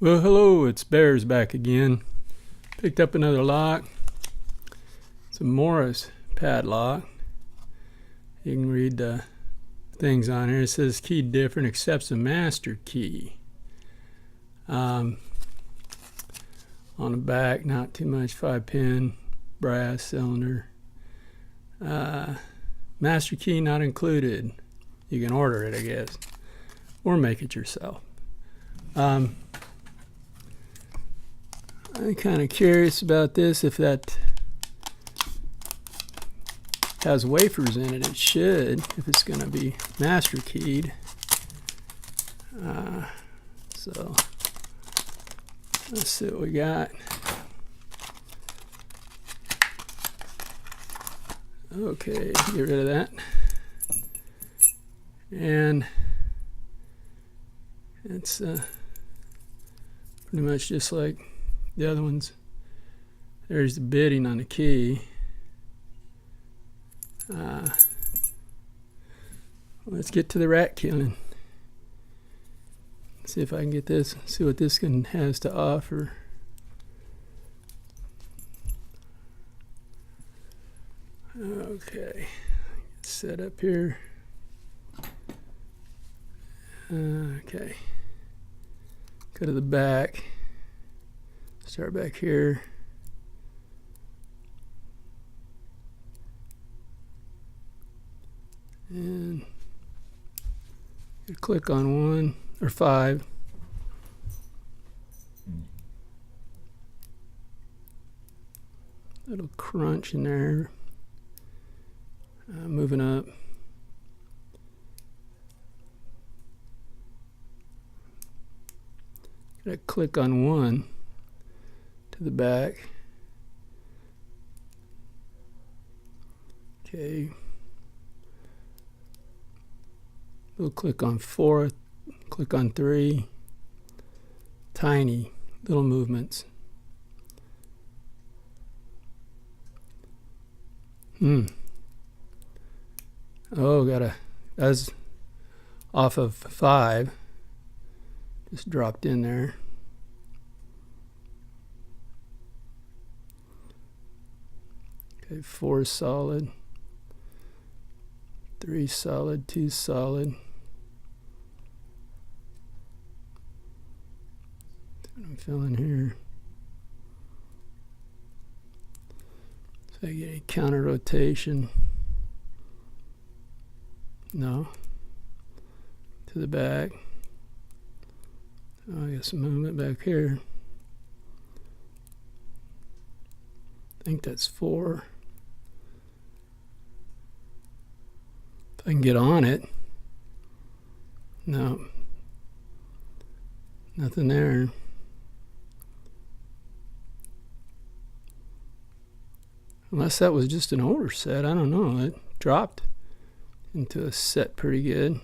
Well, hello, it's Bears back again. Picked up another lock. It's a Morris Padlock. You can read the things on here. It says key different, accepts a master key. On the back, not too much, 5-pin, brass cylinder. Master key not included. You can order it, I guess, or make it yourself. I'm kind of curious about this, if that has wafers in it. It should, if it's going to be master keyed. So let's see what we got. Okay, get rid of that. And it's pretty much just like the other ones. There's the bitting on the key. Let's get to the rat killing. See if I can get this, see what this has to offer. Okay, set up here. Okay, go to the back. Start back here. And you click on 1 or 5. Little crunch in there. Moving up. Gotta click on 1 to the back. Okay. We'll click on 4, click on 3. Tiny little movements. Oh, that's off of 5. Just dropped in there. Okay, 4 is solid. 3 solid, 2 solid. I'm filling here. So I get a counter rotation. No. To the back. Oh, I got some movement back here. I think that's 4. If I can get on it. No. Nothing there. Unless that was just an older set. I don't know. It dropped into a set pretty good.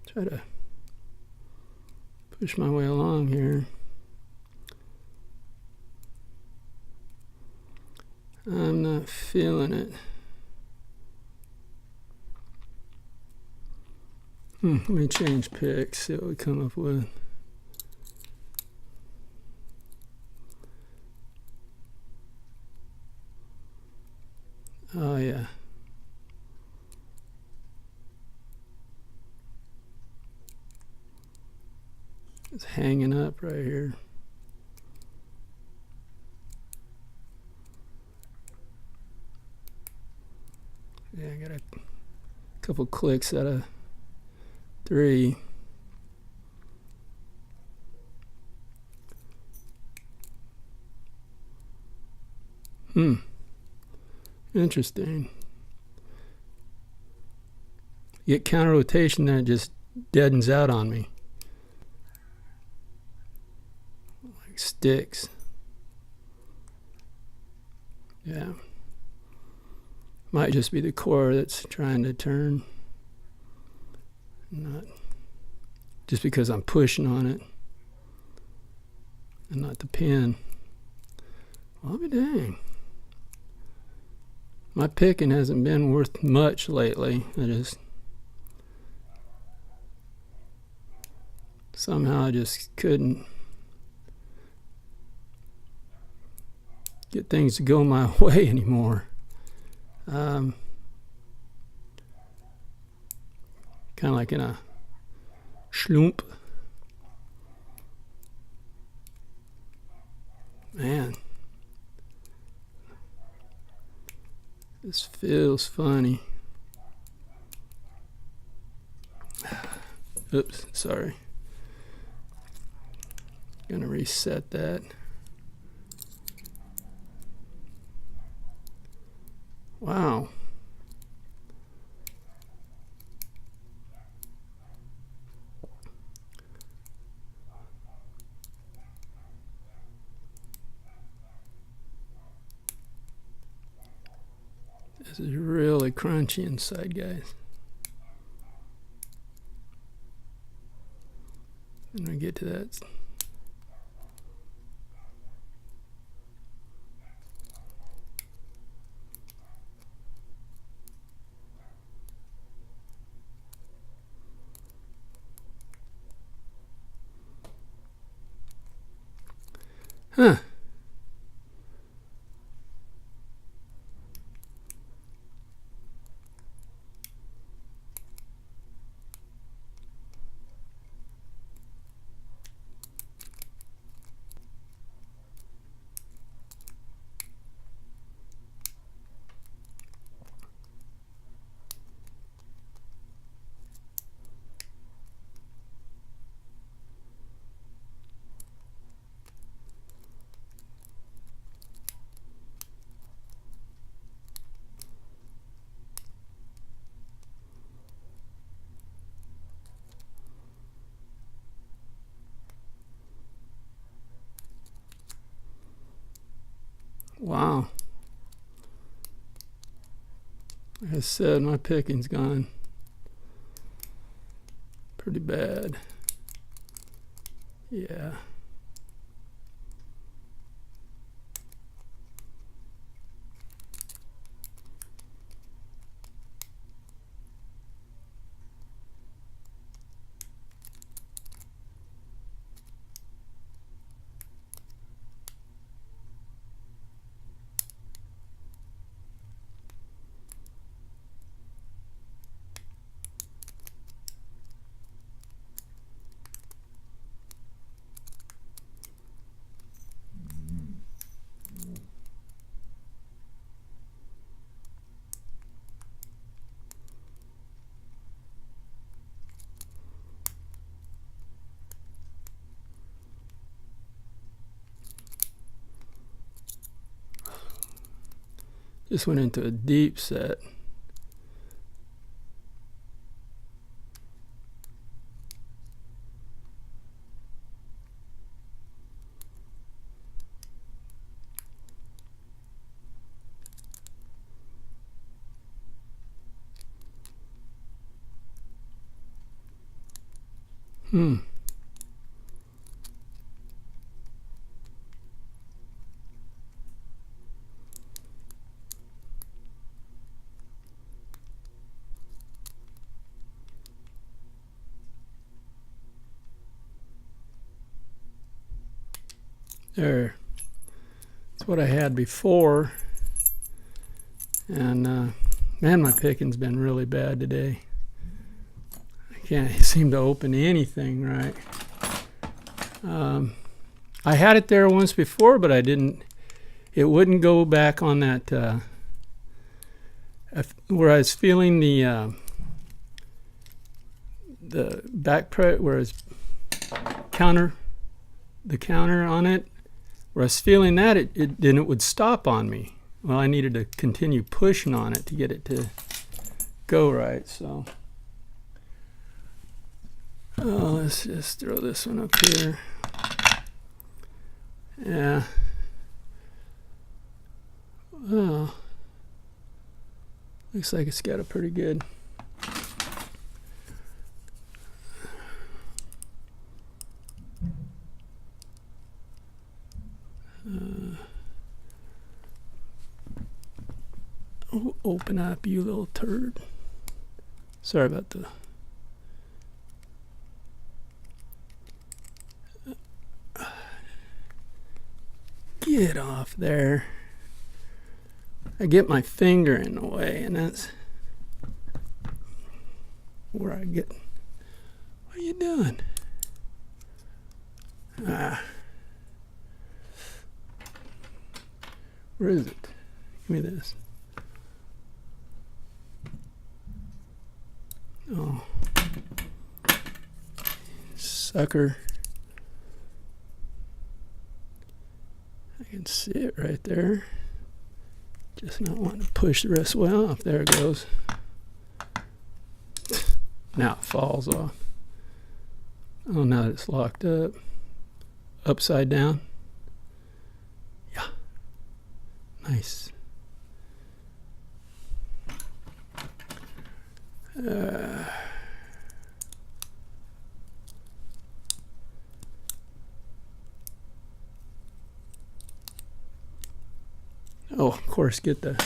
Try to push my way along here. I'm not feeling it. Let me change picks, see what we come up with. Oh yeah. It's hanging up right here. Yeah, I got a couple clicks out of 3. Interesting. You get counter rotation, then it just deadens out on me. Like sticks. Yeah. Might just be the core that's trying to turn. Not just because I'm pushing on it and not the pin. Well, I'll be dang. My picking hasn't been worth much lately. Somehow I just couldn't get things to go my way anymore. Kind of like in a schlump. Man, this feels funny. Oops, sorry. Gonna reset that. Wow. This is really crunchy inside, guys. When I get to that. Huh. Wow. Like I said, my picking's gone pretty bad. Yeah. Just went into a deep set. There. That's what I had before. And man, my picking's been really bad today. I can't seem to open anything right. I had it there once before, but I didn't. It wouldn't go back on that where I was feeling the back press, where it's the counter on it. Where I was feeling that, then it would stop on me. Well, I needed to continue pushing on it to get it to go right. So, let's just throw this one up here. Yeah. Oh, looks like it's got a pretty good. Oh, open up, you little turd. Sorry about the... Get off there. I get my finger in the way, and that's where I get... What are you doing? Where is it? Give me this. Oh. Sucker. I can see it right there. Just not wanting to push the rest way off. There it goes. Now it falls off. Oh, now that it's locked up. Upside down. Yeah. Nice. Oh, of course, get the...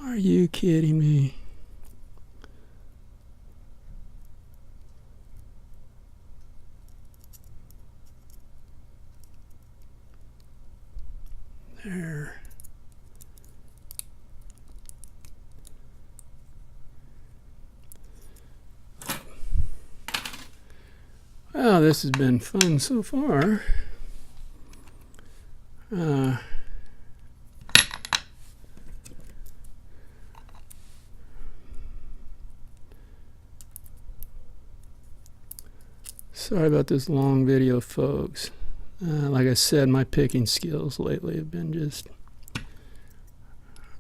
Are you kidding me? There. Well, this has been fun so far. Sorry about this long video, folks. Like I said, my picking skills lately have been just...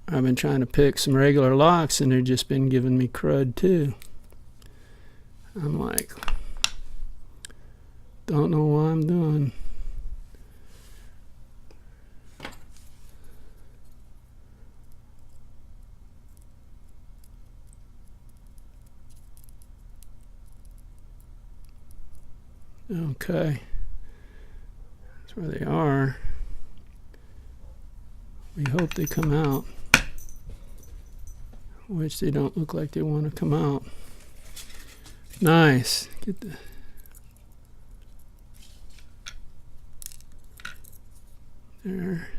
I've been trying to pick some regular locks, and they've just been giving me crud, too. I'm like... Don't know what I'm doing. Okay. That's where they are. We hope they come out. Which they don't look like they want to come out. Nice. Get the... There.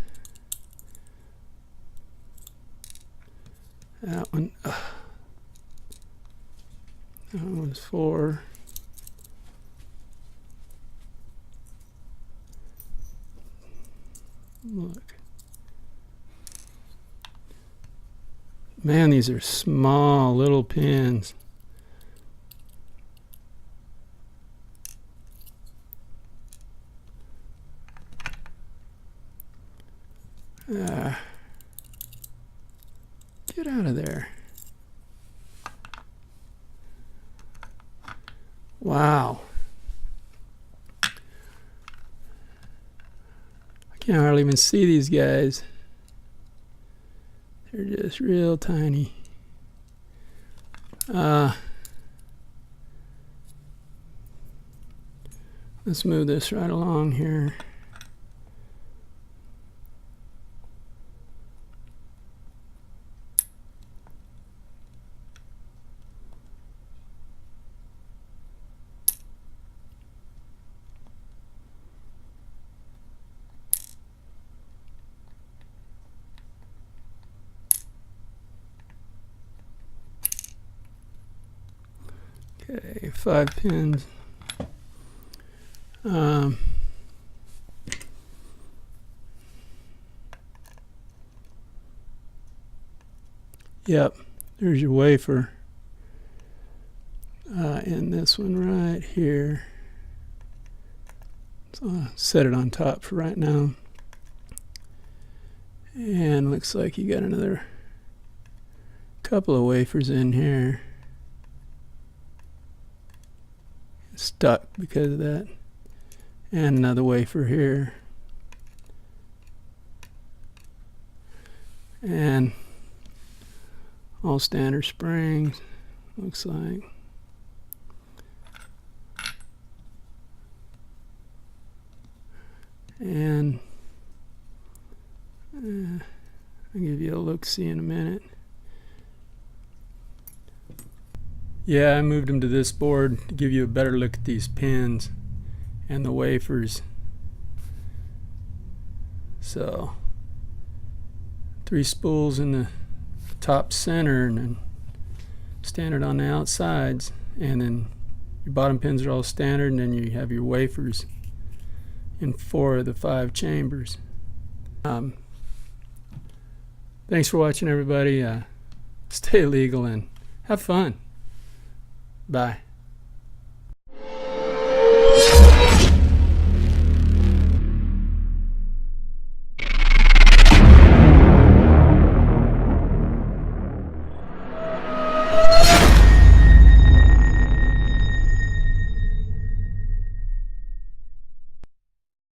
That one. That one's 4. Look. Man, these are small little pins. Get out of there. Wow. I can't hardly even see these guys. They're just real tiny. Let's move this right along here. Okay, 5 pins. Yep, there's your wafer. And this one right here. So I'll set it on top for right now. And looks like you got another couple of wafers in here. Stuck because of that. And another wafer here. And all standard springs, looks like. And I'll give you a look-see in a minute. Yeah, I moved them to this board to give you a better look at these pins and the wafers. So 3 spools in the top center and then standard on the outsides, and then your bottom pins are all standard, and then you have your wafers in 4 of the 5 chambers. Thanks for watching, everybody. Stay legal and have fun. Bye.